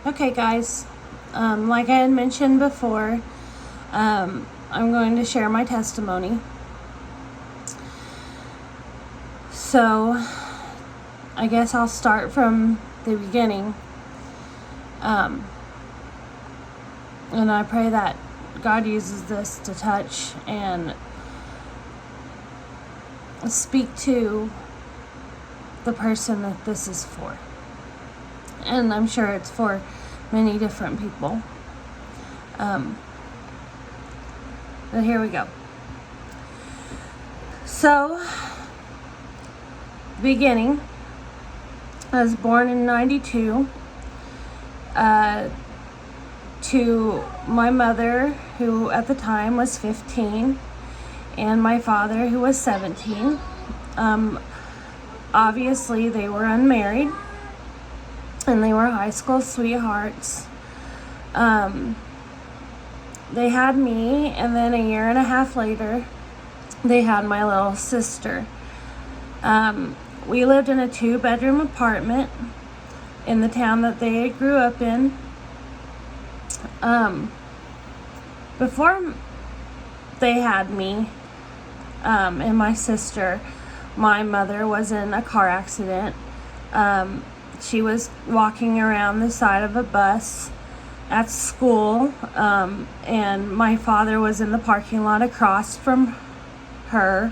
Okay, guys, like I had mentioned before, I'm going to share my testimony. So, I guess I'll start from the beginning. And I pray that God uses this to touch and speak to the person that this is for. And I'm sure it's for many different people. But here we go. So, beginning, I was born in 92 to my mother, who at the time was 15, and my father, who was 17. Obviously, they were unmarried, and they were high school sweethearts. They had me, and then a year and a half later, they had my little sister. We lived in a 2-bedroom apartment in the town that they grew up in. Before they had me and my sister, my mother was in a car accident. She was walking around the side of a bus at school, and my father was in the parking lot across from her,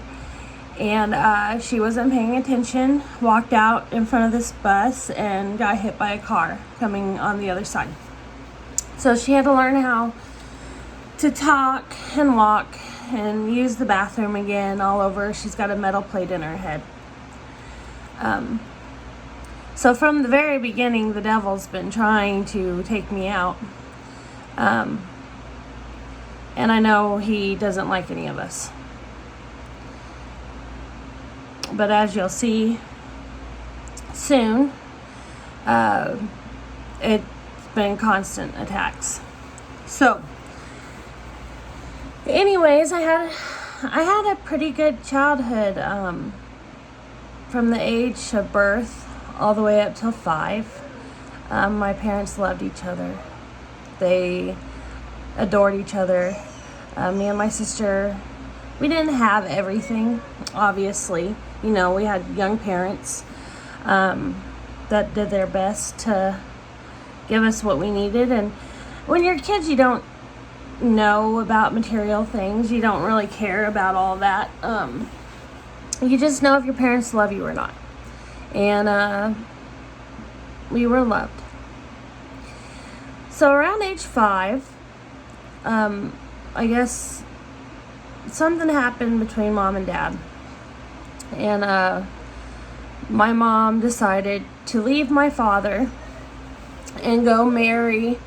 and she wasn't paying attention, walked out in front of this bus and got hit by a car coming on the other side. So she had to learn how to talk and walk and use the bathroom again all over. She's got a metal plate in her head. So from the very beginning, the devil's been trying to take me out. And I know he doesn't like any of us. But as you'll see soon, it's been constant attacks. So, anyways, I had a pretty good childhood, from the age of birth all the way up till 5. My parents loved each other. They adored each other. Me and my sister, we didn't have everything, obviously. You know, we had young parents that did their best to give us what we needed. And when you're kids, you don't know about material things. You don't really care about all that. You just know if your parents love you or not. And we were loved. So around age 5, I guess something happened between mom and dad. And my mom decided to leave my father and go marry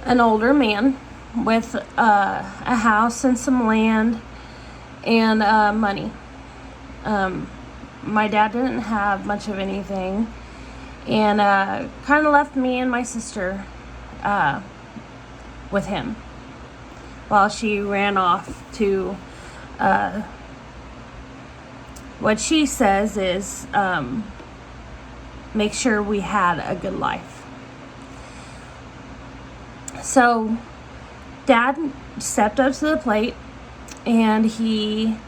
an older man with a house and some land and money. My dad didn't have much of anything, and kind of left me and my sister with him while she ran off to what she says is make sure we had a good life. So Dad stepped up to the plate, and he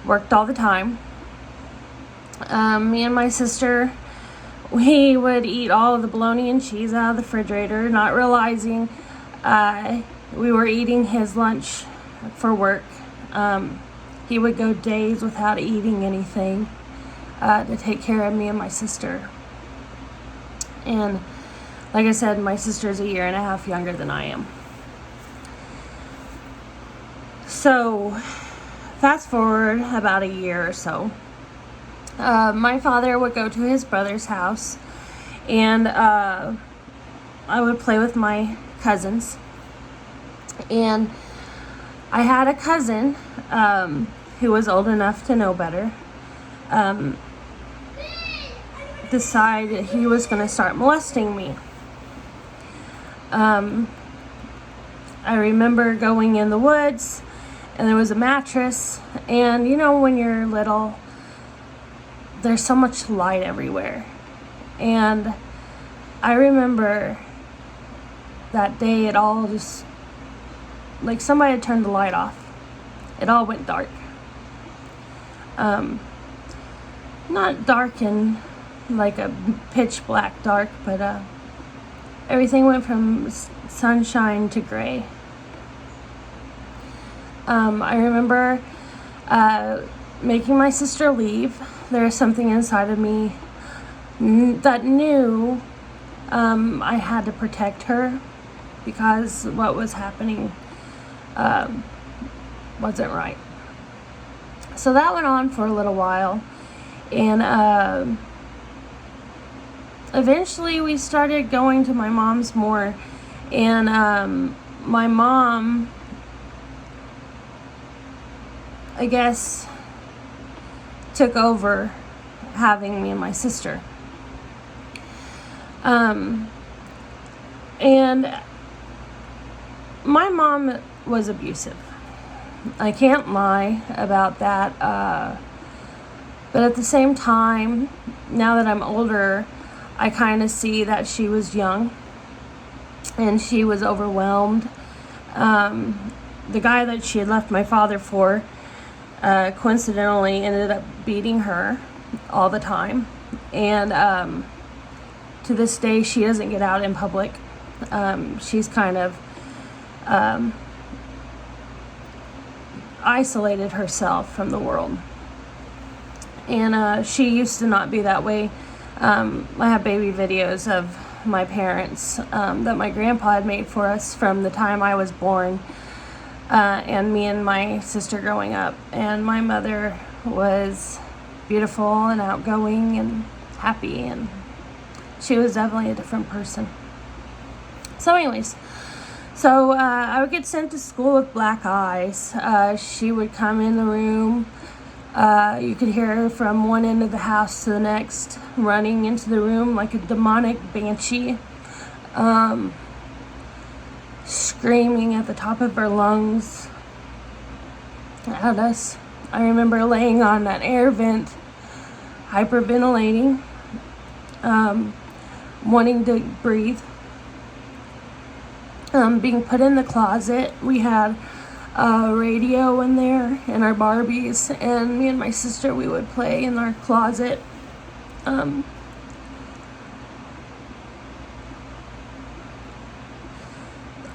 worked all the time. Me and my sister, we would eat all of the bologna and cheese out of the refrigerator, not realizing we were eating his lunch for work. He would go days without eating anything to take care of me and my sister. And like I said, my sister's a year and a half younger than I am. So, fast forward about a year or so. My father would go to his brother's house, and I would play with my cousins. And I had a cousin who was old enough to know better, decide that he was going to start molesting me. I remember going in the woods, and there was a mattress, and you know when you're little, there's so much light everywhere. And I remember that day, it all just, like somebody had turned the light off. It all went dark. Not dark in like a pitch black dark, but everything went from sunshine to gray. I remember making my sister leave. There was something inside of me that knew I had to protect her because what was happening wasn't right. So that went on for a little while, and eventually we started going to my mom's more, and my mom, I guess, took over having me and my sister. And my mom was abusive. I can't lie about that. But at the same time, now that I'm older, I kind of see that she was young and she was overwhelmed. The guy that she had left my father for coincidentally ended up beating her all the time. And to this day, she doesn't get out in public. She's kind of isolated herself from the world. And she used to not be that way. I have baby videos of my parents that my grandpa had made for us from the time I was born, and me and my sister growing up. And my mother was beautiful and outgoing and happy, and she was definitely a different person. So anyways, I would get sent to school with black eyes. She would come in the room. You could hear her from one end of the house to the next, running into the room like a demonic banshee, screaming at the top of her lungs at us. I remember laying on that air vent, hyperventilating, wanting to breathe. Being put in the closet. We had a radio in there and our Barbies, and me and my sister, we would play in our closet. I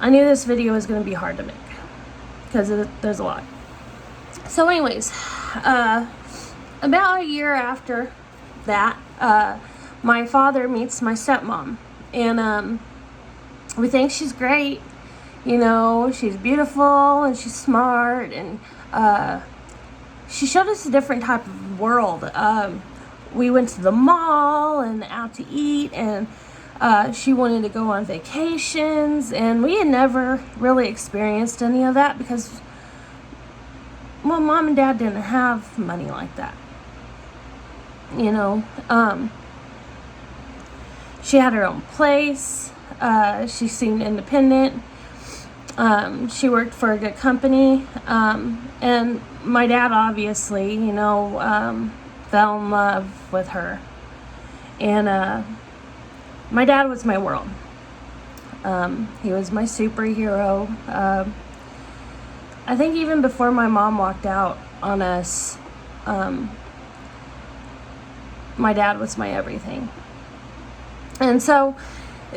knew this video was going to be hard to make because there's a lot. So anyways, about a year after that, my father meets my stepmom, and we think she's great. You know, she's beautiful and she's smart, and she showed us a different type of world. We went to the mall and out to eat, and she wanted to go on vacations, and we had never really experienced any of that because, well, mom and dad didn't have money like that. You know, she had her own place. She seemed independent. She worked for a good company. And my dad obviously, you know, fell in love with her. And my dad was my world. He was my superhero. I think even before my mom walked out on us, my dad was my everything. And so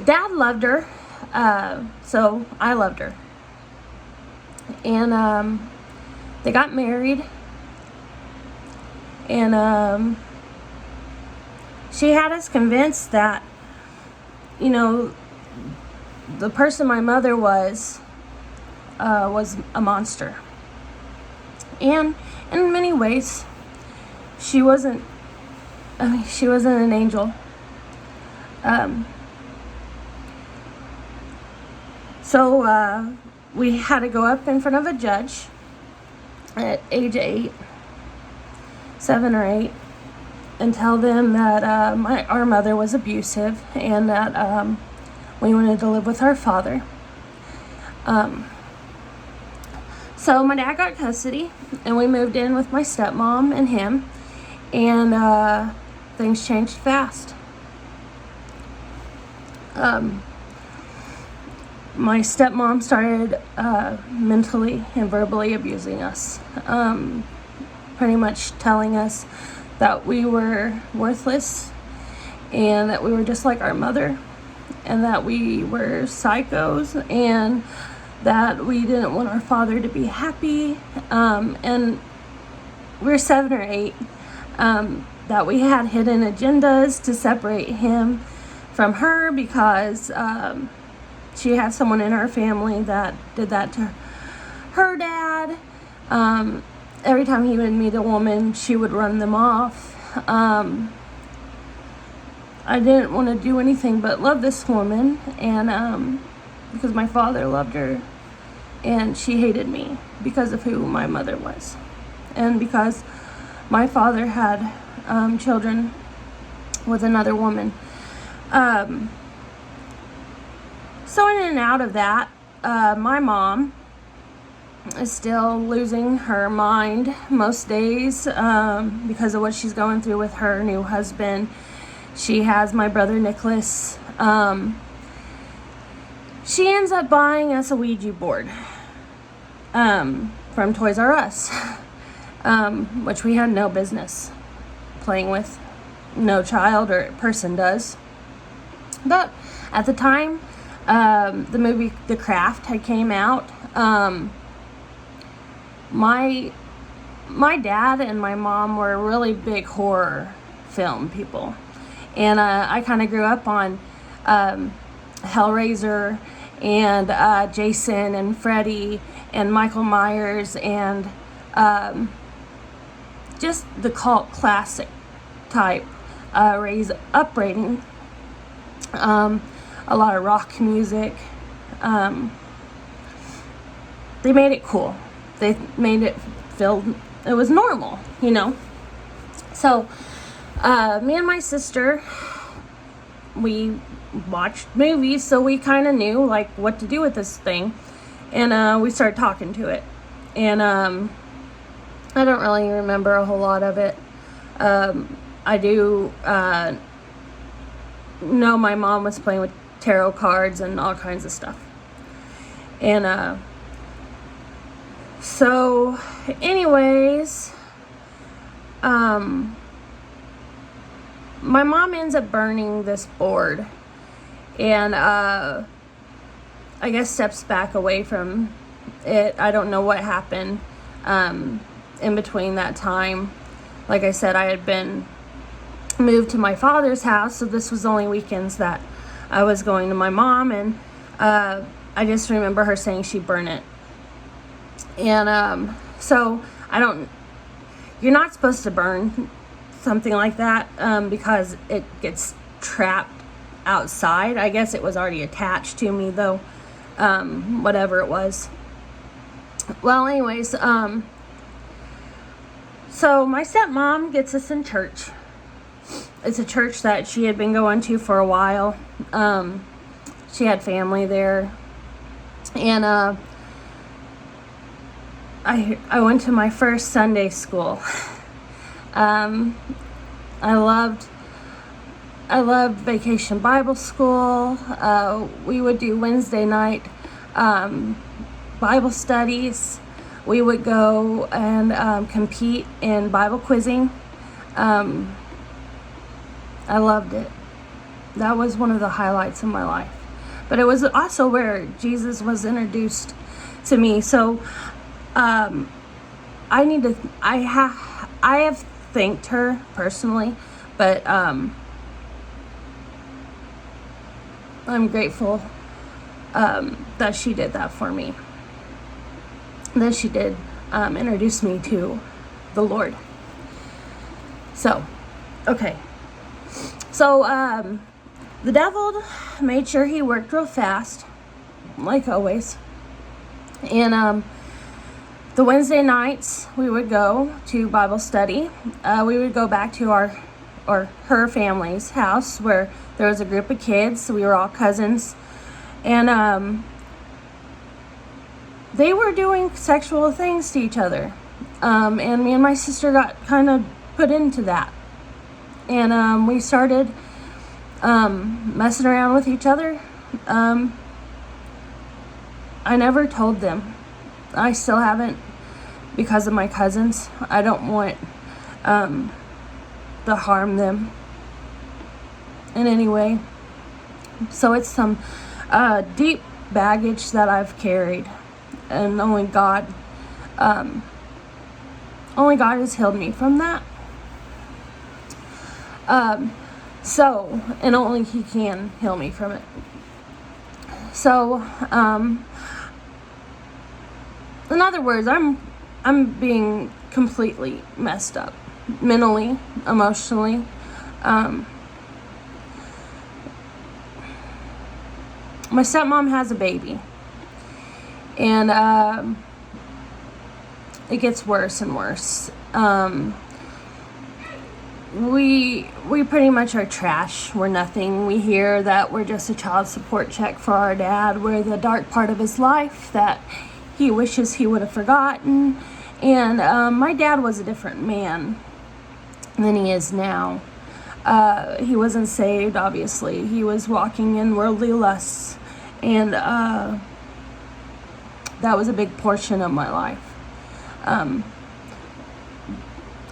Dad loved her, so I loved her. And they got married, and she had us convinced that, you know, the person my mother was a monster. And in many ways, she wasn't an angel. So we had to go up in front of a judge at age 7 or 8, and tell them that our mother was abusive, and that we wanted to live with our father. So my dad got custody, and we moved in with my stepmom and him, and things changed fast. my stepmom started mentally and verbally abusing us, pretty much telling us that we were worthless and that we were just like our mother and that we were psychos and that we didn't want our father to be happy, and we were 7 or 8, that we had hidden agendas to separate him from her because she had someone in her family that did that to her dad. Every time he would meet a woman, she would run them off. I didn't want to do anything but love this woman, and because my father loved her, and she hated me because of who my mother was, and because my father had children with another woman. So in and out of that, my mom is still losing her mind most days because of what she's going through with her new husband. She has my brother Nicholas. She ends up buying us a Ouija board from Toys R Us, which we had no business playing with. No child or person does. But at the time, the movie The Craft had came out. My dad and my mom were really big horror film people, and I kind of grew up on Hellraiser and Jason and Freddy and Michael Myers and just the cult classic type upbringing. A lot of rock music. They made it cool. They made it feel it was normal, you know. So me and my sister, we watched movies, so we kind of knew like what to do with this thing, and we started talking to it. And I don't really remember a whole lot of it. I do know my mom was playing with tarot cards and all kinds of stuff. And so anyways, my mom ends up burning this board, and I guess steps back away from it. I don't know what happened in between that time. Like I said, I had been moved to my father's house, so this was only weekends that I was going to my mom, and I just remember her saying she'd burn it. And so you're not supposed to burn something like that because it gets trapped outside. I guess it was already attached to me though, whatever it was. Well, anyways, so my stepmom gets us in church. It's a church that she had been going to for a while. She had family there. And I went to my first Sunday school. I loved Vacation Bible School. We would do Wednesday night Bible studies. We would go and compete in Bible quizzing. I loved it. That was one of the highlights of my life. But it was also where Jesus was introduced to me. So I have thanked her personally, but I'm grateful that she did that for me. That she did introduce me to the Lord. So, okay. So, the devil made sure he worked real fast, like always. And the Wednesday nights, we would go to Bible study. We would go back to her family's house where there was a group of kids. So we were all cousins. And they were doing sexual things to each other. And me and my sister got kind of put into that. And we started messing around with each other. I never told them. I still haven't, because of my cousins. I don't want to harm them in any way. So it's some deep baggage that I've carried, and only God has healed me from that. So, and only He can heal me from it. So, in other words, I'm being completely messed up, mentally, emotionally. My stepmom has a baby, and it gets worse and worse. We pretty much are trash. We're nothing. We hear that we're just a child support check for our dad. We're the dark part of his life that he wishes he would have forgotten. And my dad was a different man than he is now. He wasn't saved, obviously. He was walking in worldly lusts. And that was a big portion of my life.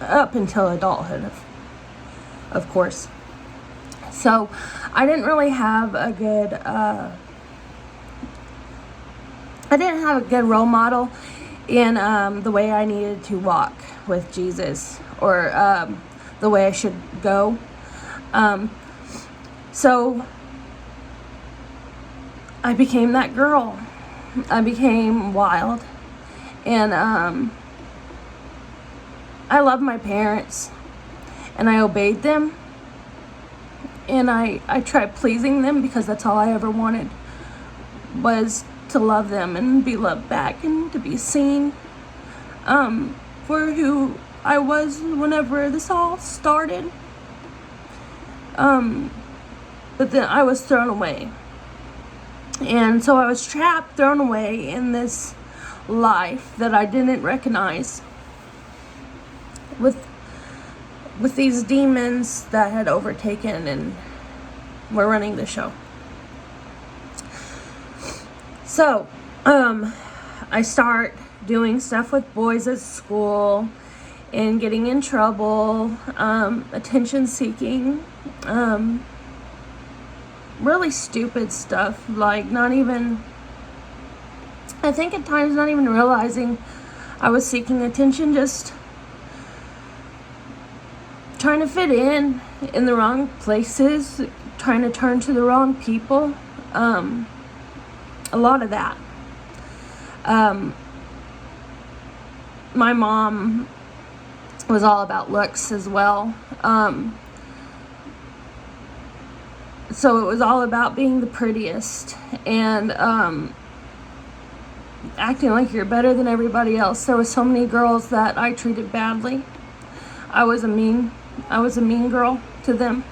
Up until adulthood, of course. So I didn't really have a good role model in the way I needed to walk with Jesus, or the way I should go. So I became that girl. I became wild. And I loved my parents, and I obeyed them, and I tried pleasing them, because that's all I ever wanted, was to love them and be loved back and to be seen for who I was whenever this all started. But then I was thrown away, and so I was trapped, thrown away in this life that I didn't recognize, with these demons that had overtaken and were running the show. So I start doing stuff with boys at school and getting in trouble, attention seeking, really stupid stuff, like I think at times not even realizing I was seeking attention, just trying to fit in the wrong places, trying to turn to the wrong people. A lot of that. My mom was all about looks as well. So it was all about being the prettiest and acting like you're better than everybody else. There were so many girls that I treated badly. I was a mean girl to them.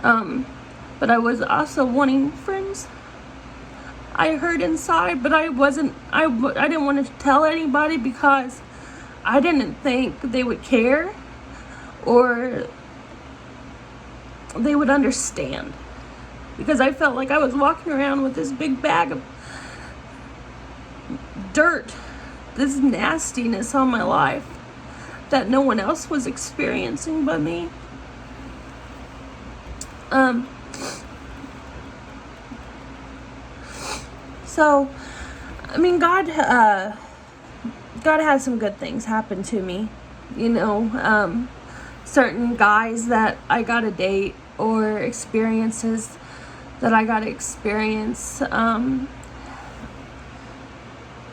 But I was also wanting friends. I hurt inside, but I didn't want to tell anybody, because I didn't think they would care or they would understand, because I felt like I was walking around with this big bag of dirt, this nastiness on my life that no one else was experiencing but me. So, I mean, God had some good things happen to me, certain guys that I got to date, or experiences that I got to experience.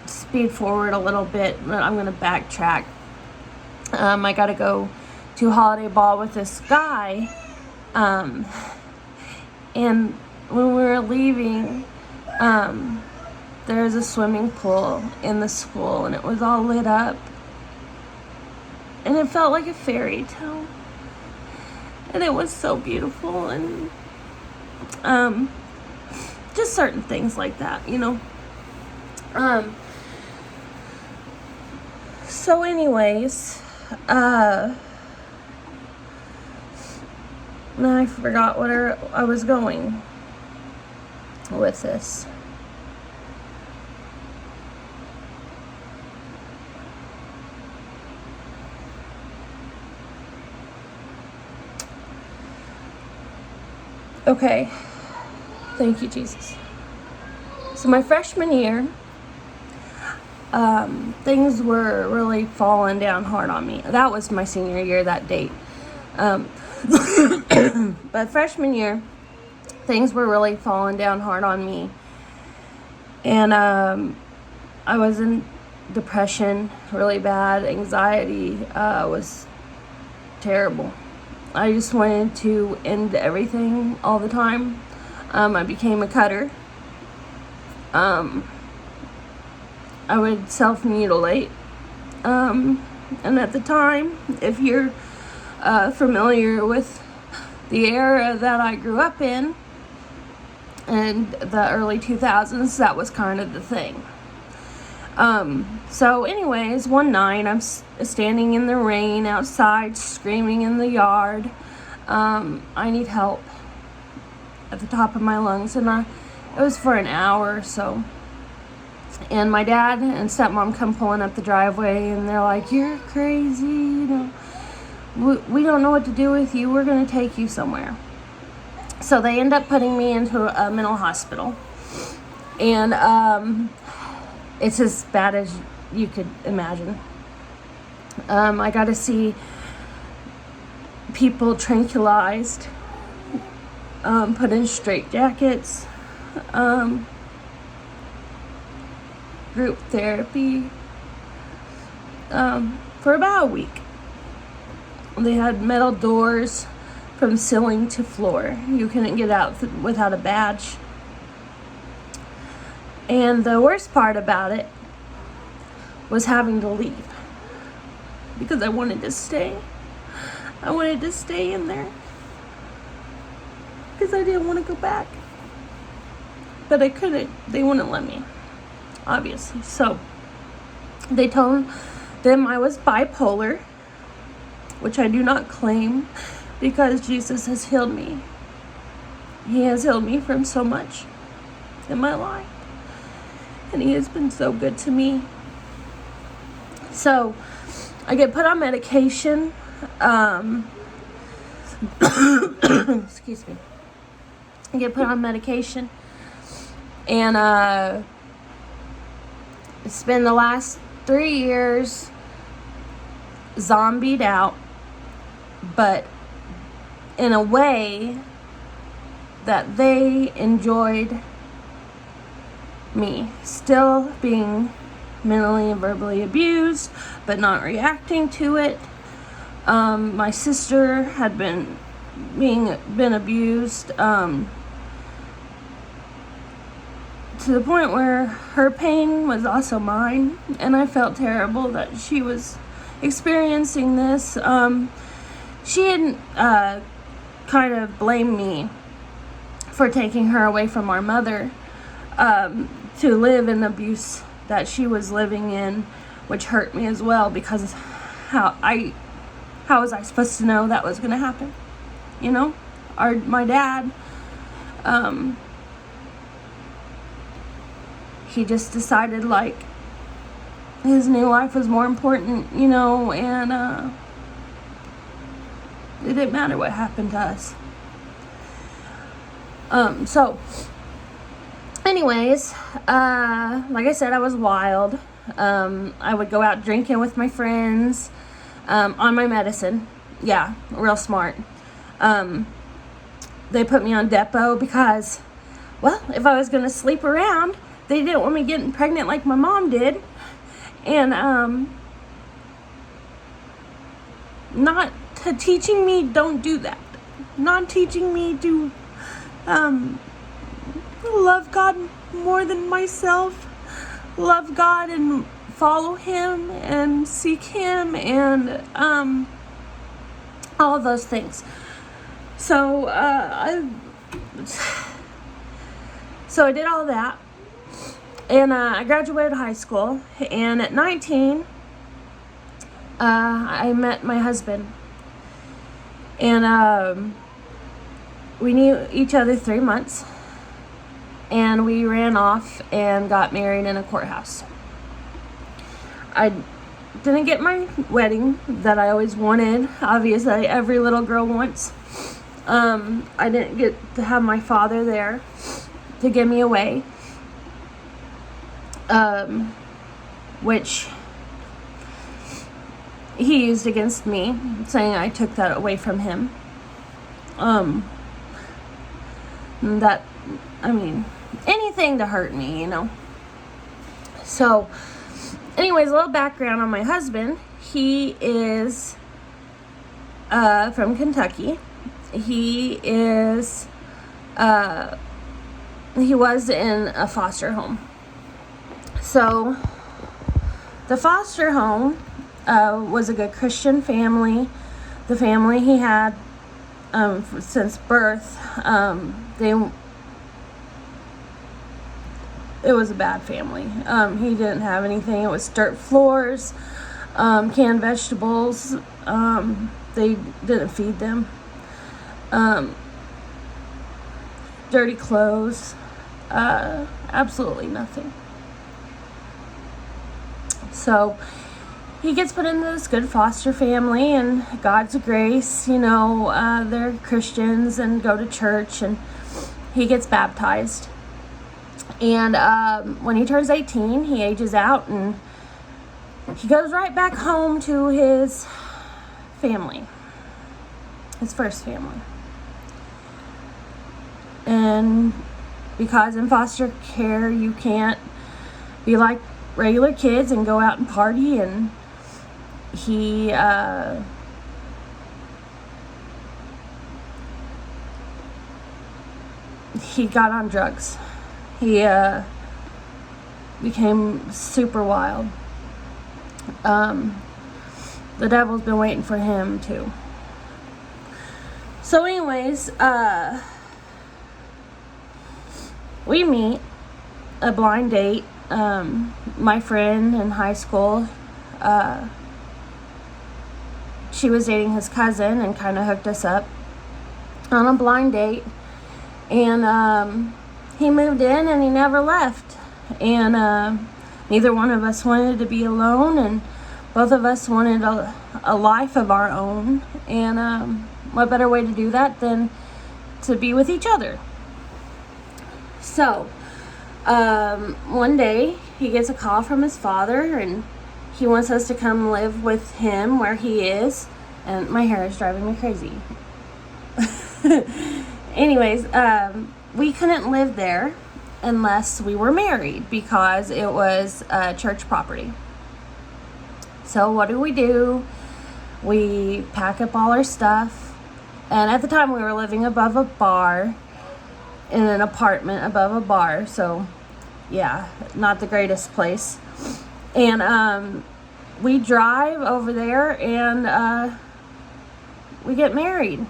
Speed forward a little bit, but I'm going to backtrack. I got to go to Holiday Ball with this guy, and when we were leaving, there was a swimming pool in the school, and it was all lit up, and it felt like a fairy tale, and it was so beautiful, and just certain things like that, So anyways, now I forgot where I was going with this. Okay. Thank you, Jesus. So my freshman year, things were really falling down hard on me. That was my senior year, that date. Um, but freshman year, things were really falling down hard on me. And I was in depression really bad. Anxiety was terrible. I just wanted to end everything all the time. I became a cutter. I would self-mutilate. And at the time, if you're familiar with the era that I grew up in, and the early 2000s, that was kind of the thing. So anyways, one night I'm standing in the rain outside, screaming in the yard. I need help at the top of my lungs, and it was for an hour or so. And my dad and stepmom come pulling up the driveway, and they're like, "You're crazy, we don't know what to do with you. We're going to take you somewhere." So they end up putting me into a mental hospital. And it's as bad as you could imagine. I got to see people tranquilized, put in straitjackets, group therapy, for about a week. They had metal doors from ceiling to floor. You couldn't get out without a badge. And the worst part about it was having to leave, because I wanted to stay. I wanted to stay in there because I didn't want to go back. But I couldn't. They wouldn't let me, obviously. So they told them I was bipolar, which I do not claim, because Jesus has healed me. He has healed me from so much in my life. And he has been so good to me. So I get put on medication. Excuse me. I get put on medication. And it's been the last 3 years zombied out, but in a way that they enjoyed me still being mentally and verbally abused, but not reacting to it. My sister had been abused, to the point where her pain was also mine, and I felt terrible that she was experiencing this. She had kind of blamed me for taking her away from our mother, to live in abuse that she was living in, which hurt me as well, because how was I supposed to know that was going to happen? My dad, he just decided like his new life was more important, and it didn't matter what happened to us. So anyways, like I said, I was wild. I would go out drinking with my friends, on my medicine. Yeah, real smart. They put me on Depo because, well, if I was going to sleep around, they didn't want me getting pregnant like my mom did. And not teaching me don't do that. Not teaching me to love God more than myself. Love God and follow Him and seek Him and all of those things. So I did all that, and I graduated high school. And at 19, I met my husband, and we knew each other 3 months. And we ran off and got married in a courthouse. I didn't get my wedding that I always wanted. Obviously, every little girl wants. I didn't get to have my father there to give me away, which he used against me, saying I took that away from him. That, I mean, anything to hurt me, you know. So, anyways, a little background on my husband. He is from Kentucky. He was in a foster home. So, the foster home was a good Christian family. The family he had since birth, it was a bad family. He didn't have anything. It was dirt floors, canned vegetables. They didn't feed them. Dirty clothes. Absolutely nothing. So he gets put into this good foster family, and God's grace, you know, they're Christians and go to church, and he gets baptized. And when he turns 18, he ages out, and he goes right back home to his family, his first family. And because in foster care, you can't be like regular kids and go out and party, and he got on drugs. He became super wild. The devil's been waiting for him too. So anyways, we meet, a blind date. My friend in high school, she was dating his cousin and kind of hooked us up on a blind date. And he moved in and he never left. And neither one of us wanted to be alone, and both of us wanted a life of our own. And what better way to do that than to be with each other? So one day he gets a call from his father, and he wants us to come live with him where he is. And my hair is driving me crazy. Anyways, we couldn't live there unless we were married, because it was church property. So what do? We pack up all our stuff. And at the time we were living above a bar, in an apartment above a bar. So yeah, not the greatest place. And we drive over there, and we get married.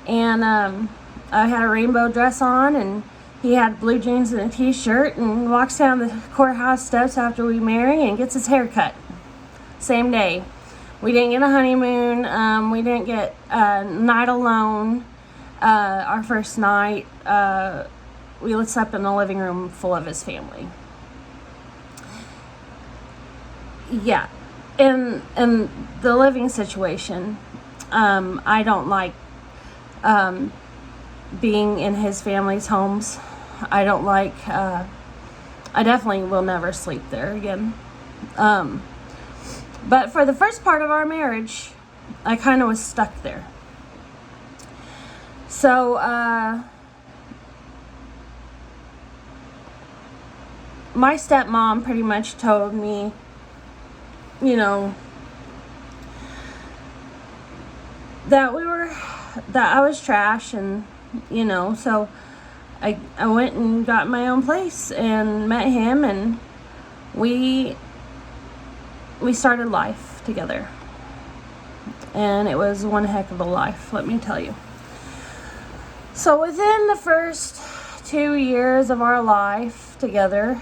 And I had a rainbow dress on, and he had blue jeans and a t-shirt, and walks down the courthouse steps after we marry and gets his hair cut. Same day. We didn't get a honeymoon. We didn't get a night alone. Our first night, we slept in the living room full of his family. Yeah. In the living situation, I don't like being in his family's homes. I don't like, I definitely will never sleep there again. But for the first part of our marriage, I kind of was stuck there. So, my stepmom pretty much told me, you know, that I was trash, and, you know, so I went and got my own place and met him, and we started life together. And it was one heck of a life, let me tell you. So within the first 2 years of our life together,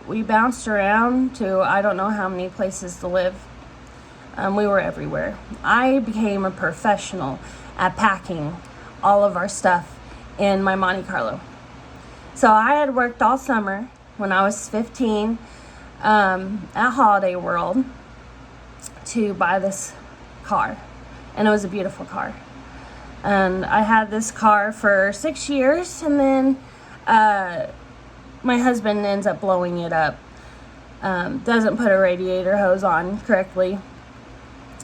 we bounced around to I don't know how many places to live. We were everywhere. I became a professional at packing all of our stuff in my Monte Carlo. So I had worked all summer when I was 15 at Holiday World to buy this car. And it was a beautiful car. And I had this car for 6 years, and then my husband ends up blowing it up. Doesn't put a radiator hose on correctly.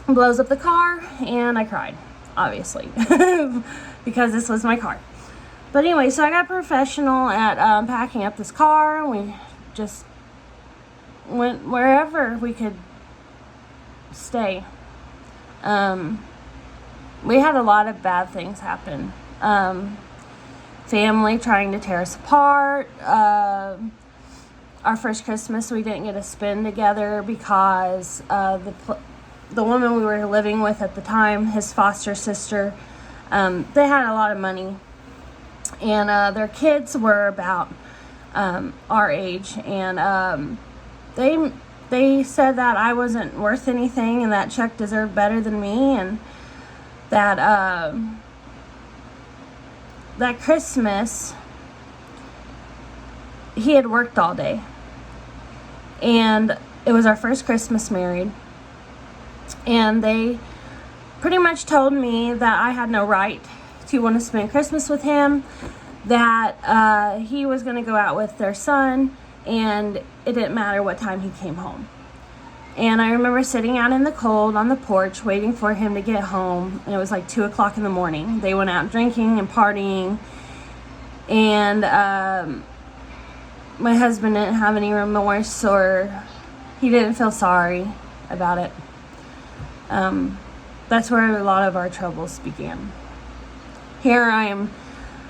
Blows up the car, and I cried, obviously, because this was my car. But anyway, so I got professional at packing up this car. We just went wherever we could stay. We had a lot of bad things happen. Family trying to tear us apart. Our first Christmas we didn't get to spend together because the woman we were living with at the time, his foster sister, they had a lot of money, and their kids were about our age, and they said that I wasn't worth anything and that Chuck deserved better than me, and that that Christmas he had worked all day, and it was our first Christmas married, and they pretty much told me that I had no right to want to spend Christmas with him, that he was going to go out with their son, and it didn't matter what time he came home. And I remember sitting out in the cold on the porch waiting for him to get home, and it was like 2 o'clock in the morning. They went out drinking and partying, and my husband didn't have any remorse, or he didn't feel sorry about it. That's where a lot of our troubles began. Here I am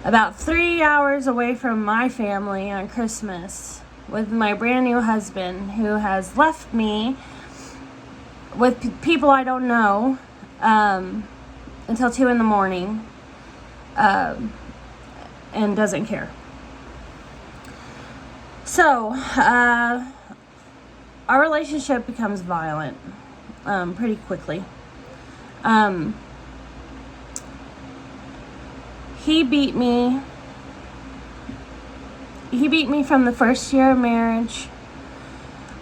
about 3 hours away from my family on Christmas with my brand new husband, who has left me with people I don't know until 2 in the morning, and doesn't care. So our relationship becomes violent pretty quickly. He beat me from the first year of marriage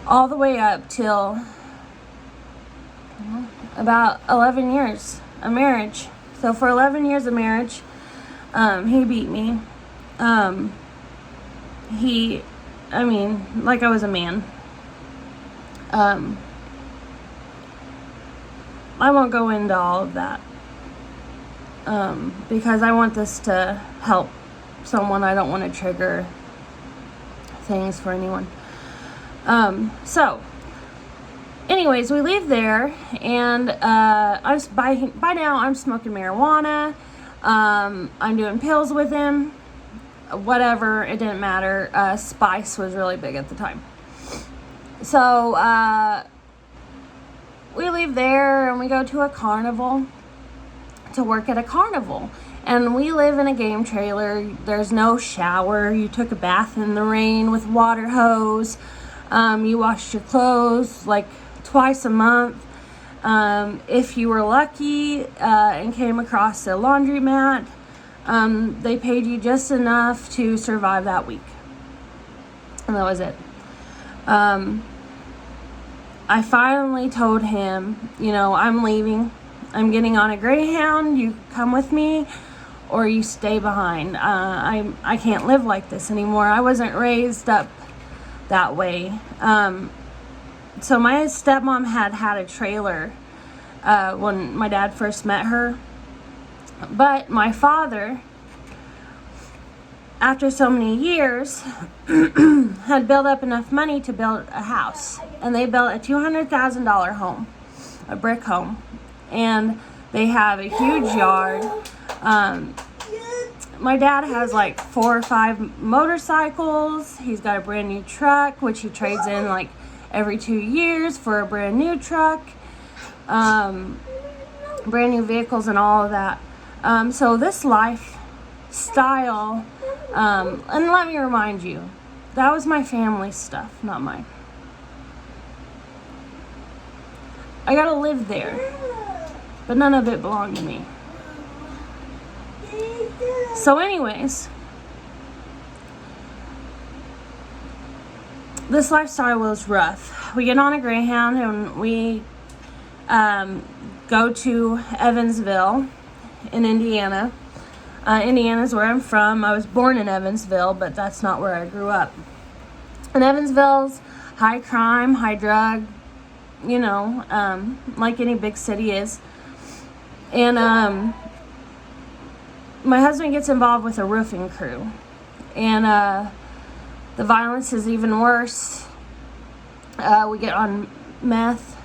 all the way up till about 11 years of marriage. So for 11 years of marriage, he beat me. Like I was a man. I won't go into all of that, because I want this to help someone. I don't want to trigger things for anyone. So anyways, we leave there, and by now I'm smoking marijuana. I'm doing pills with him. Whatever, it didn't matter. Spice was really big at the time. So we leave there and we go to a carnival to work at a carnival. And we live in a game trailer. There's no shower. You took a bath in the rain with water hose. You washed your clothes like twice a month. If you were lucky and came across a laundromat, they paid you just enough to survive that week. And that was it. I finally told him, I'm leaving. I'm getting on a Greyhound. You come with me or you stay behind. I can't live like this anymore. I wasn't raised up that way. So my stepmom had a trailer when my dad first met her. But my father, after so many years, had built up enough money to build a house. And they built a $200,000 home, a brick home. And they have a huge yard. My dad has like 4 or 5 motorcycles. He's got a brand new truck, which he trades in like every 2 years for a brand new truck. Brand new vehicles and all of that. So this lifestyle, and let me remind you, that was my family's stuff, not mine. I gotta live there, but none of it belonged to me. So anyways, this lifestyle was rough. We get on a Greyhound and we go to Evansville, in Indiana. Indiana's where I'm from. I was born in Evansville, but that's not where I grew up. And Evansville's high crime, high drug, like any big city is. And my husband gets involved with a roofing crew. And the violence is even worse. We get on meth.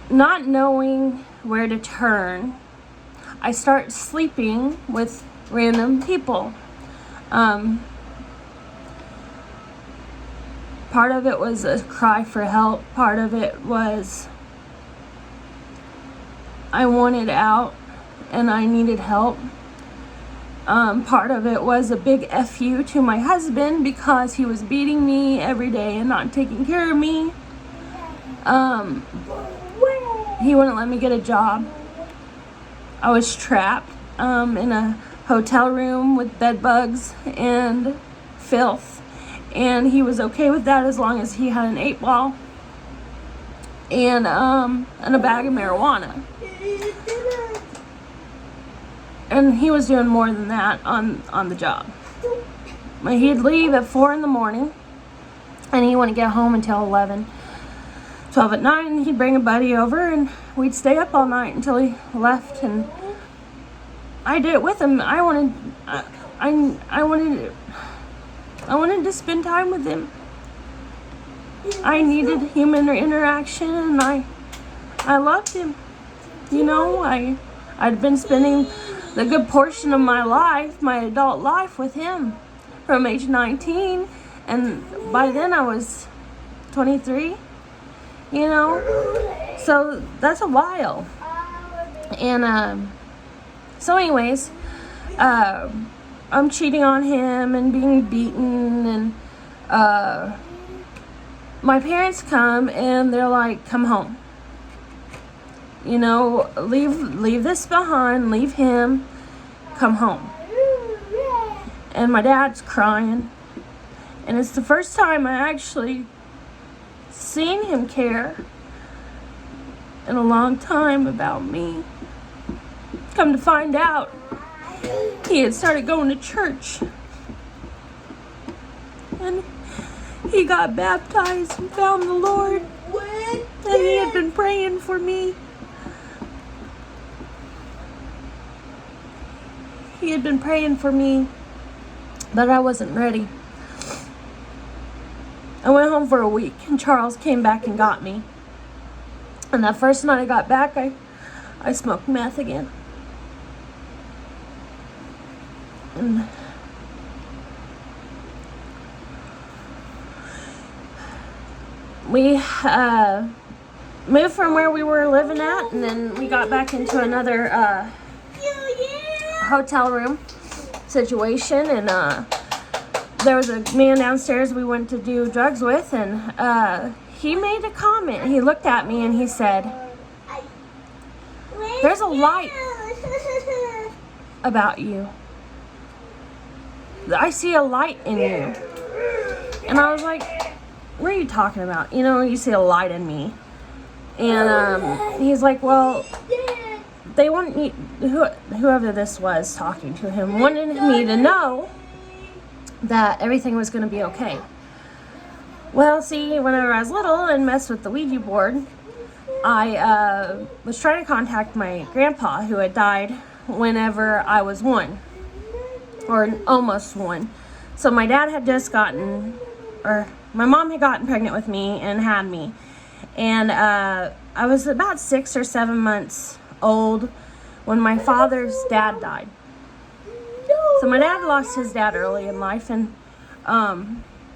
Not knowing where to turn, I start sleeping with random people. Part of it was a cry for help. Part of it was I wanted out and I needed help. Part of it was a big F you to my husband because he was beating me every day and not taking care of me. He wouldn't let me get a job. I was trapped in a hotel room with bed bugs and filth. And he was okay with that as long as he had an 8-ball and a bag of marijuana. And he was doing more than that on the job. He'd leave at 4 in the morning and he wouldn't get home until 11, 12 at night, and he'd bring a buddy over and we'd stay up all night until he left. And I did it with him. I wanted to spend time with him. I needed human interaction, and I loved him. I'd been spending the good portion of my life, my adult life, with him from age 19, and by then I was 23. So that's a while. And so anyways, I'm cheating on him and being beaten, and my parents come and they're like, come home. Leave this behind, leave him, come home. And my dad's crying. And it's the first time I actually seen him care in a long time about me. Come to find out, he had started going to church. And he got baptized and found the Lord. And he had been praying for me. He had been praying for me, but I wasn't ready. I went home for a week, and Charles came back and got me. And that first night I got back, I smoked meth again. And we moved from where we were living at, and then we got back into another hotel room situation, and there was a man downstairs we went to do drugs with, and he made a comment. He looked at me and he said, "There's a light about you. I see a light in you." And I was like, "What are you talking about? You see a light in me." And he's like, "Well, they want me," whoever this was talking to him, wanted me to know that everything was going to be okay. Well, see, whenever I was little and messed with the Ouija board, I was trying to contact my grandpa, who had died whenever I was 1, or almost 1. So my dad had just my mom had gotten pregnant with me and had me. And I was about 6 or 7 months old when my father's dad died. So my dad lost his dad early in life, and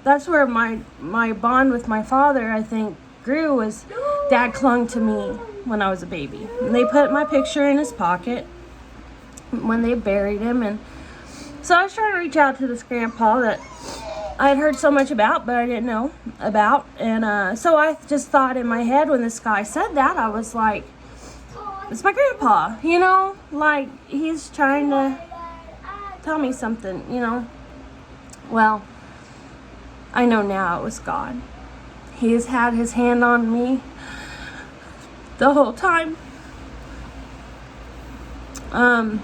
that's where my bond with my father, I think, grew, was Dad clung to me when I was a baby. And they put my picture in his pocket when they buried him. And so I was trying to reach out to this grandpa that I had heard so much about, but I didn't know about. And so I just thought in my head, when this guy said that, I was like, it's my grandpa, like he's trying to tell me something, Well, I know now it was God. He has had his hand on me the whole time. So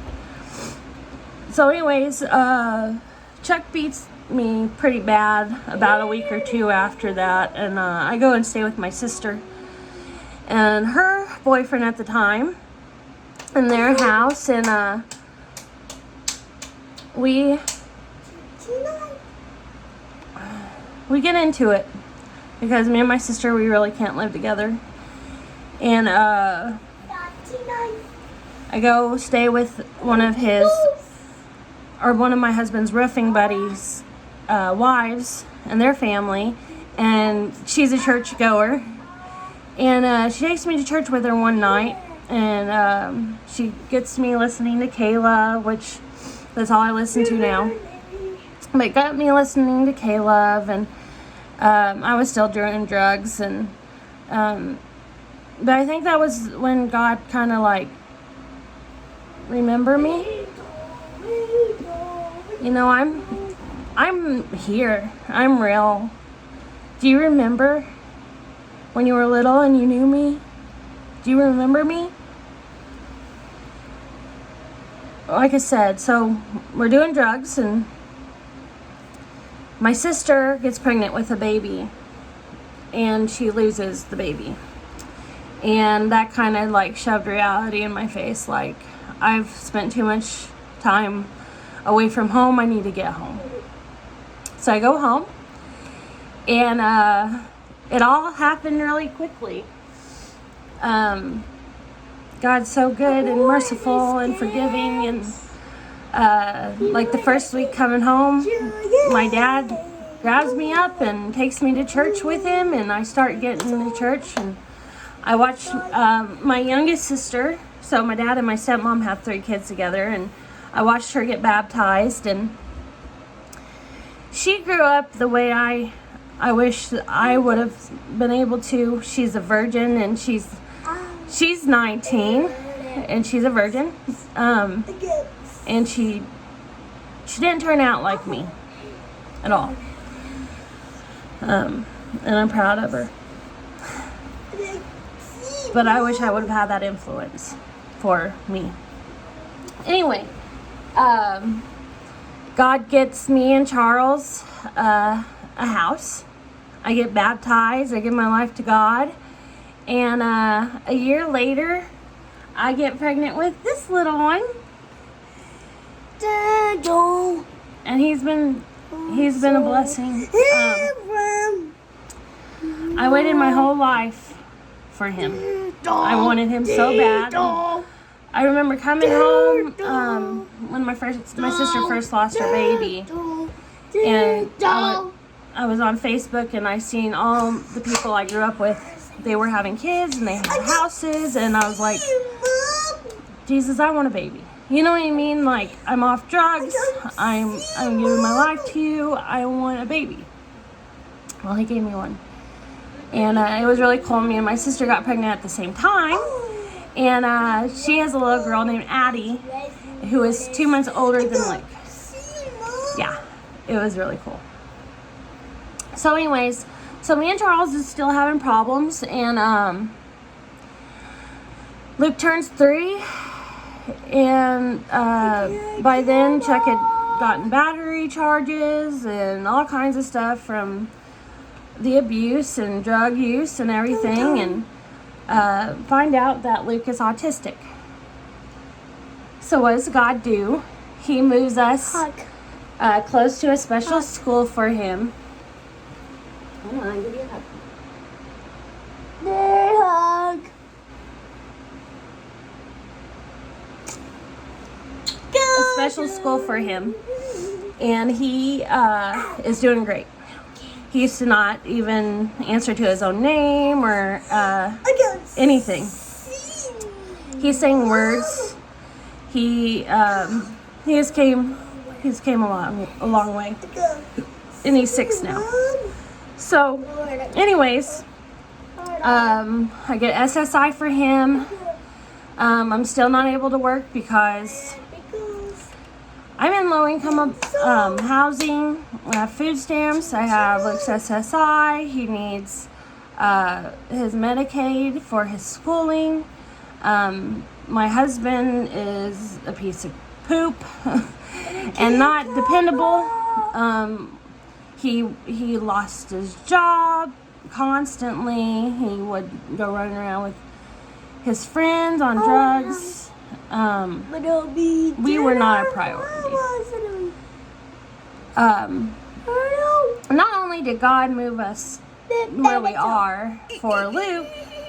anyways, Chuck beats me pretty bad about a week or two after that, and I go and stay with my sister and her boyfriend at the time in their house, and we get into it because me and my sister, we really can't live together. And I go stay with one of my husband's roofing buddies' wives and their family, and she's a church goer. And she takes me to church with her one night, and she gets me listening to Kayla, which that's all I listen to now. But got me listening to Caleb, and I was still doing drugs, and but I think that was when God kind of like remember me. You know, I'm here. I'm real. Do you remember when you were little and you knew me? Do you remember me? Like I said, so we're doing drugs, and my sister gets pregnant with a baby, and she loses the baby. And that kind of like shoved reality in my face. Like, I've spent too much time away from home. I need to get home. So I go home, and it all happened really quickly. God's so good and merciful and forgiving, and like the first week coming home, my dad grabs me up and takes me to church with him, and I start getting to church, and I watched my youngest sister, so my dad and my stepmom have 3 kids together, and I watched her get baptized, and she grew up the way I wish that I would have been able to. She's a virgin, and she's 19, and she's a virgin, and she didn't turn out like me at all, and I'm proud of her. But I wish I would have had that influence for me. Anyway, God gets me and Charles a house. I get baptized. I give my life to God. And a year later, I get pregnant with this little one. And he's been a blessing. I waited my whole life for him. I wanted him so bad. I remember coming home when my sister first lost her baby, and I was on Facebook, and I seen all the people I grew up with. They were having kids and they had houses, and I was like, Jesus, I want a baby. You know what I mean? Like, I'm off drugs. I'm giving my life to you. I want a baby. Well, he gave me one. And it was really cool. Me and my sister got pregnant at the same time. And she has a little girl named Addie, who is 2 months older than Luke. Yeah, it was really cool. So anyways, so me and Charles is still having problems. And Luke turns 3. And by then, Chuck had gotten battery charges and all kinds of stuff from the abuse and drug use and everything, and find out that Luke is autistic. So what does God do? He moves us close to a special school for him. Hold on, I'll give you a hug. Hug. A special school for him, and he is doing great. He used to not even answer to his own name or anything. He's saying words. He has came a long way, and he's 6 now. So, anyways, I get SSI for him. I'm still not able to work because I'm in low-income housing. I have food stamps. I have Luke's SSI. He needs his Medicaid for his schooling. My husband is a piece of poop and not dependable. He lost his job constantly. He would go running around with his friends on drugs. We were not a priority. Not only did God move us where we are for Luke,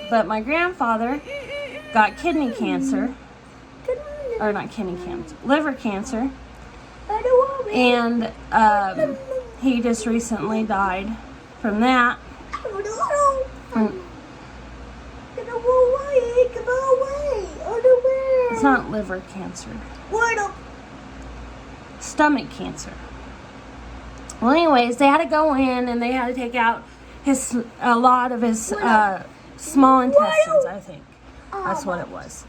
but my grandfather got kidney cancer, or not kidney cancer, liver cancer, and he just recently died from that. It's not liver cancer. Stomach cancer. Well, anyways, they had to go in and they had to take out a lot of his small intestines, I think. That's what it was.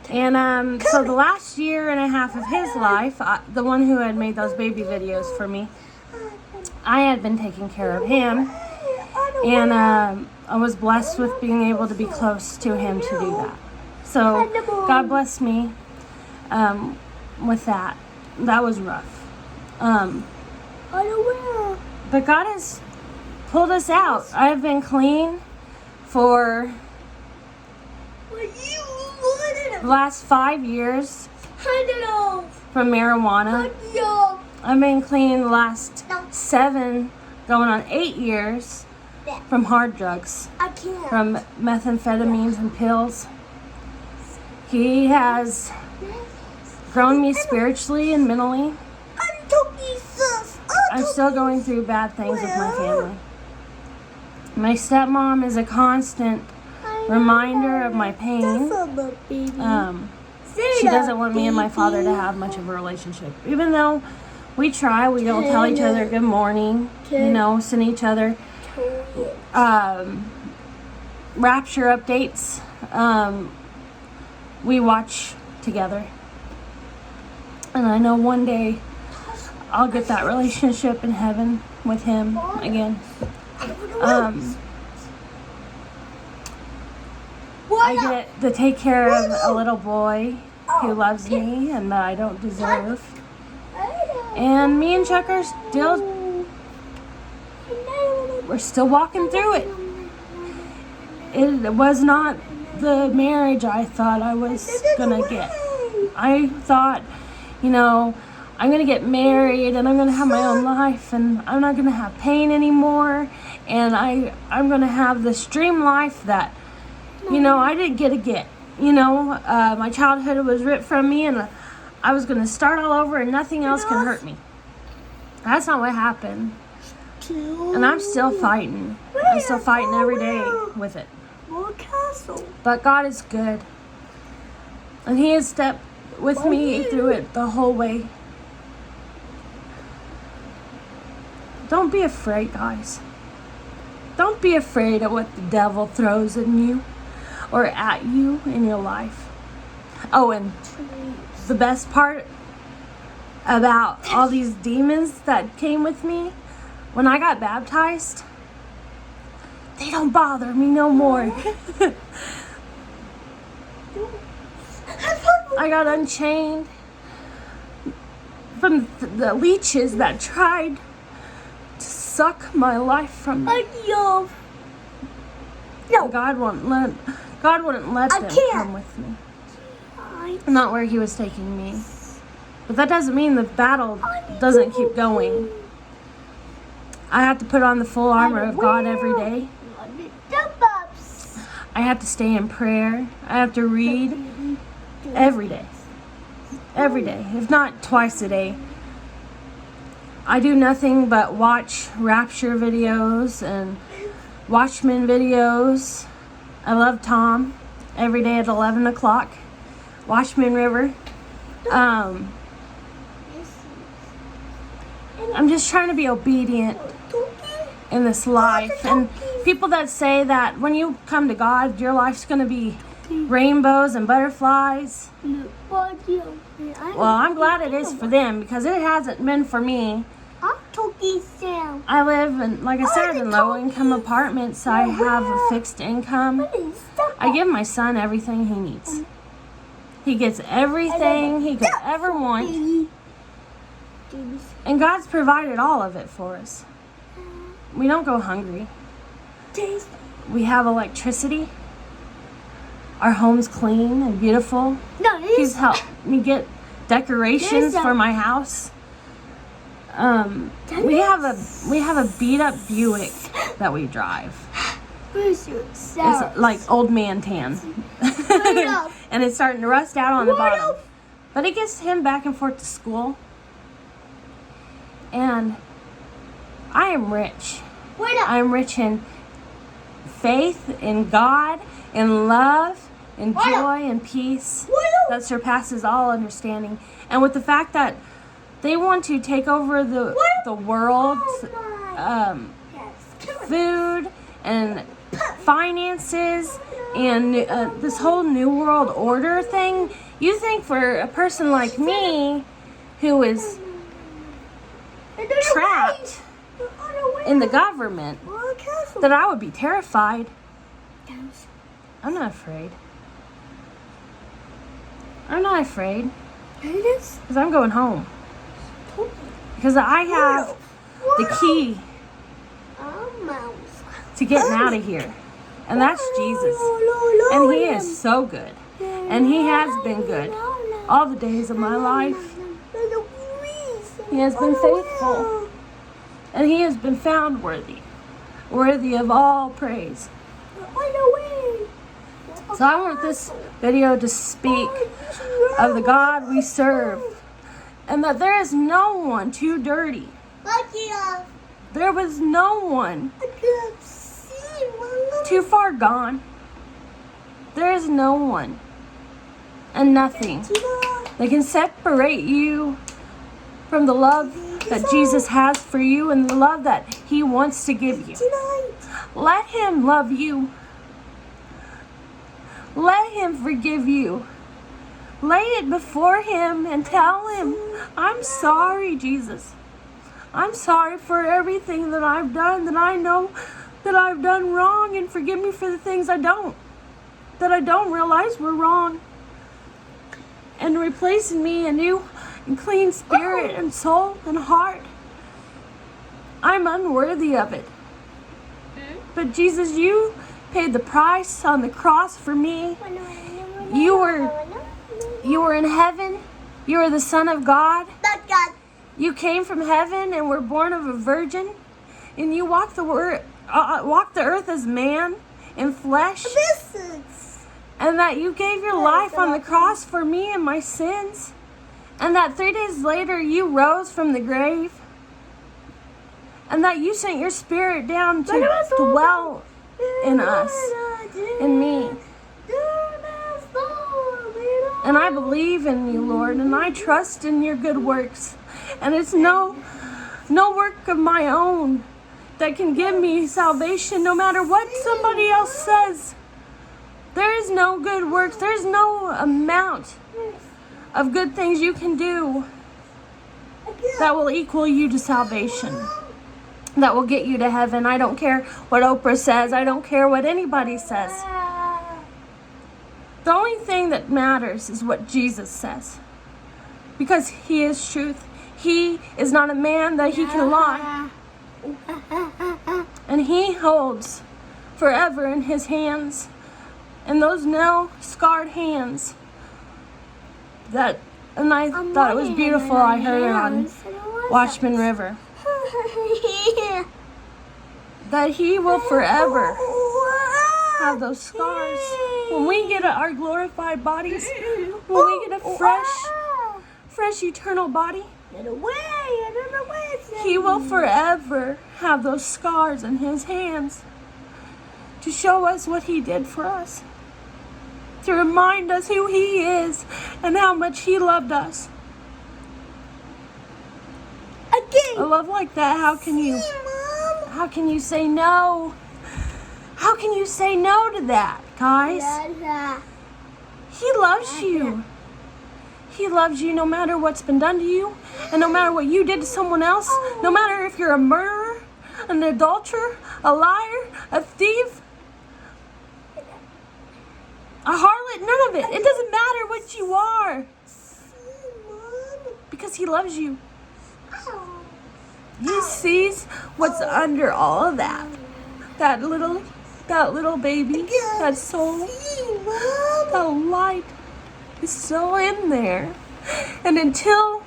And so the last year and a half of his life, the one who had made those baby videos for me, I had been taking care of him. And I was blessed with being able to be close to him to do that. So God bless me with that. That was rough. But God has pulled us out. I've been clean for the last 5 years from marijuana. I've been clean the last 7, going on 8 years from hard drugs, from methamphetamines and pills. He has grown me spiritually and mentally. I'm still going through bad things with my family. My stepmom is a constant reminder of my pain. She doesn't want me and my father to have much of a relationship. Even though we try, we don't tell each other good morning, send each other rapture updates. We watch together. And I know one day I'll get that relationship in heaven with him again. I get to take care of a little boy who loves me and that I don't deserve. And me and Chuck are we're still walking through it. It was not the marriage I thought I was gonna get. I thought, I'm going to get married and I'm going to have my own life and I'm not going to have pain anymore. And I'm going to have this dream life that, I didn't get. My childhood was ripped from me and I was going to start all over and nothing else can hurt me. That's not what happened. And I'm still fighting. I'm still fighting every day with it. But God is good. And He has stepped with me through it the whole way. Don't be afraid, guys. Don't be afraid of what the devil throws in you or at you in your life. Oh, and the best part about all these demons that came with me, when I got baptized, they don't bother me no more. I got unchained from the leeches that tried to suck my life from me. No. God wouldn't let them come with me. Not where He was taking me. But that doesn't mean the battle doesn't keep going. I have to put on the full armor of God every day. I have to stay in prayer. I have to read every day. Every day, if not twice a day. I do nothing but watch Rapture videos and Watchmen videos. I love Tom every day at 11 o'clock. Watchmen River. I'm just trying to be obedient in this life. And people that say that when you come to God, your life's going to be rainbows and butterflies. Well, I'm glad it is for them because it hasn't been for me. I live in, like I said, in low-income apartments. I have a fixed income. I give my son everything he needs. He gets everything he could ever want. And God's provided all of it for us. We don't go hungry. We have electricity. Our home's clean and beautiful. He's helped me get decorations for my house. We have a beat up Buick that we drive. It's like old man tan. And it's starting to rust out on the bottom. But it gets him back and forth to school. And I am rich. I am rich in faith, in God, in love, in joy, and peace that surpasses all understanding. And with the fact that they want to take over the world, food and finances, and this whole new world order thing, you think for a person like me who is trapped in the government that I would be terrified. I'm not afraid. I'm not afraid. Because I'm going home. Because I have the key to getting out of here. And that's Jesus. And he is so good. And he has been good all the days of my life. He has been faithful. And he has been found worthy of all praise. So I want this video to speak of the God we serve, and that there is no one too dirty. There was no one too far gone. There is no one and nothing that can separate you from the love that Jesus has for you and the love that he wants to give you. Let him love you. Let him forgive you. Lay it before him and tell him, I'm sorry, Jesus. I'm sorry for everything that I've done, that I know that I've done wrong, and forgive me for the things that I don't realize were wrong. And replace in me a new and clean spirit and soul and heart. I'm unworthy of it. But Jesus, you paid the price on the cross for me. You were in heaven. You are the Son of God. You came from heaven and were born of a virgin. And you walked the earth as man in flesh. And that you gave your life on the cross for me and my sins. And that 3 days later you rose from the grave. And that you sent your spirit down to dwell in us, in me. And I believe in you, Lord, and I trust in your good works. And it's no work of my own that can give me salvation, no matter what somebody else says. There is no good works. There's no amount of good things you can do that will equal you to salvation, that will get you to heaven. I don't care what Oprah says. I don't care what anybody says. The only thing that matters is what Jesus says, because he is truth. He is not a man that he can lie. And he holds forever in his hands, in those now scarred hands. And I thought it was beautiful. I heard it on Watchman River. That he will forever have those scars. When we get our glorified bodies, when we get a fresh eternal body, he will forever have those scars in his hands to show us what he did for us, to remind us who he is and how much he loved us. A love like that, how can you say no? How can you say no to that, guys? He loves you. He loves you no matter what's been done to you, and no matter what you did to someone else, no matter if you're a murderer, an adulterer, a liar, a thief, a harlot, it. None of it. It doesn't matter what you are. Because he loves you. He sees what's under all of that. That little baby, that soul, that light is so in there. And until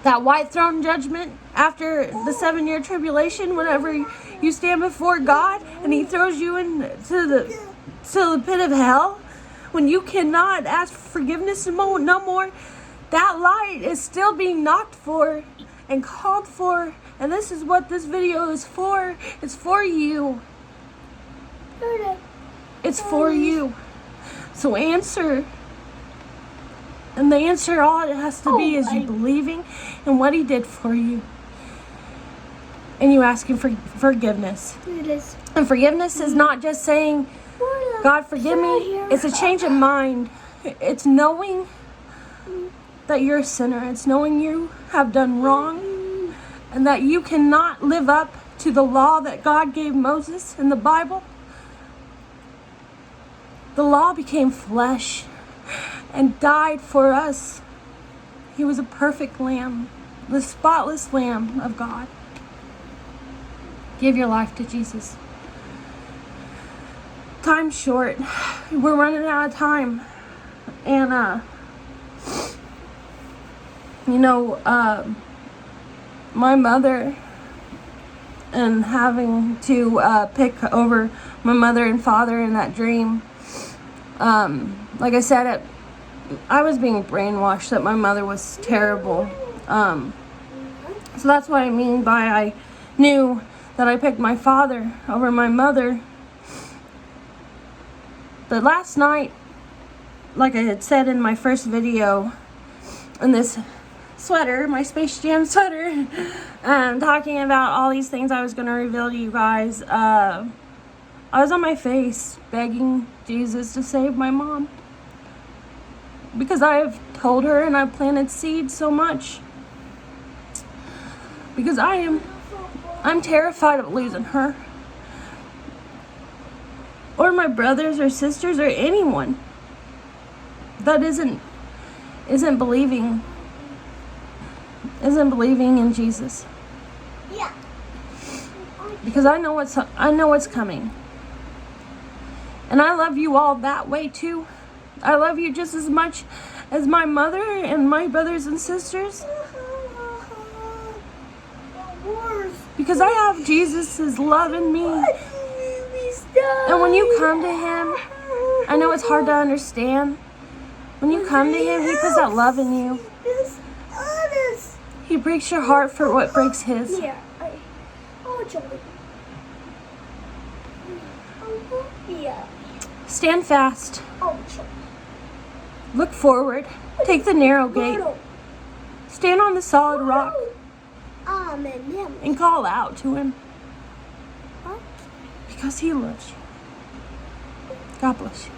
that white throne judgment, after the 7-year tribulation, whenever you stand before God and he throws you into the pit of hell, when you cannot ask for forgiveness no more, that light is still being knocked for and called for. And this is what this video is for. It's for you. It's for you. So answer. And the answer, all it has to be is you believing in what he did for you. And you asking for forgiveness. And forgiveness is not just saying, God, forgive me. It's a change of mind. It's knowing that you're a sinner. It's knowing you have done wrong. And that you cannot live up to the law that God gave Moses in the Bible. The law became flesh and died for us. He was a perfect lamb, the spotless lamb of God. Give your life to Jesus. Time's short. We're running out of time. And, my mother, and having to pick over my mother and father in that dream, like I said, I was being brainwashed that my mother was terrible. So that's what I mean by I knew that I picked my father over my mother. But last night, like I had said in my first video, in this sweater, my Space Jam sweater, talking about all these things I was going to reveal to you guys, I was on my face begging Jesus to save my mom. Because I have told her and I've planted seeds so much. Because I'm terrified of losing her. Or my brothers or sisters or anyone that isn't believing in Jesus. Yeah. Because I know what's coming. And I love you all that way too. I love you just as much as my mother and my brothers and sisters. Because I have Jesus' love in me. And when you come to him, I know it's hard to understand. When you come to him, he puts that love in you. He breaks your heart for what breaks his. Yeah. Stand fast. Look forward. Take the narrow gate. Stand on the solid rock and call out to him. Because he loves you. God bless you.